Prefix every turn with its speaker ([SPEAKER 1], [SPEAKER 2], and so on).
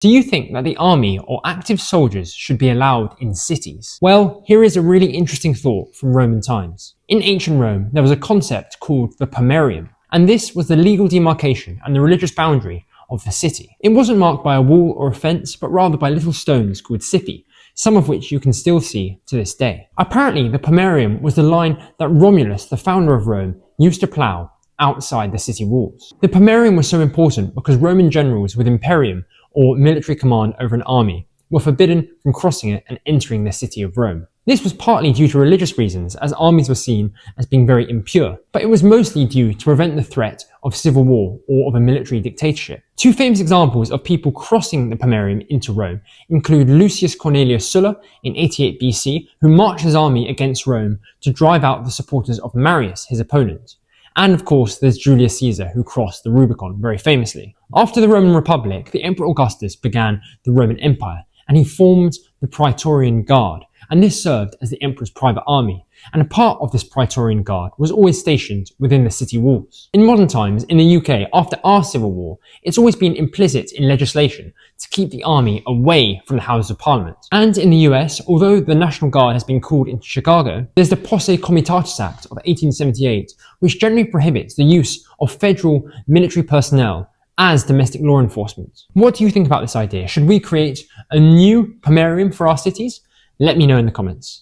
[SPEAKER 1] Do you think that the army or active soldiers should be allowed in cities? Well, here is a really interesting thought from Roman times. In ancient Rome, there was a concept called the pomerium, and this was the legal demarcation and the religious boundary of the city. It wasn't marked by a wall or a fence, but rather by little stones called cipi, some of which you can still see to this day. Apparently, the pomerium was the line that Romulus, the founder of Rome, used to plough outside the city walls. The pomerium was so important because Roman generals with imperium, or military command over an army, were forbidden from crossing it and entering the city of Rome. This was partly due to religious reasons, as armies were seen as being very impure, but it was mostly due to prevent the threat of civil war or of a military dictatorship. Two famous examples of people crossing the pomerium into Rome include Lucius Cornelius Sulla in 88 BC, who marched his army against Rome to drive out the supporters of Marius, his opponent. And of course, there's Julius Caesar, who crossed the Rubicon very famously. After the Roman Republic, the Emperor Augustus began the Roman Empire, and he formed the Praetorian Guard, and this served as the emperor's private army, and a part of this Praetorian Guard was always stationed within the city walls. In modern times, in the UK, after our civil war, it's always been implicit in legislation to keep the army away from the Houses of Parliament. And in the US, although the National Guard has been called into Chicago, there's the Posse Comitatus Act of 1878, which generally prohibits the use of federal military personnel as domestic law enforcement. What do you think about this idea? Should we create a new pomerium for our cities? Let me know in the comments.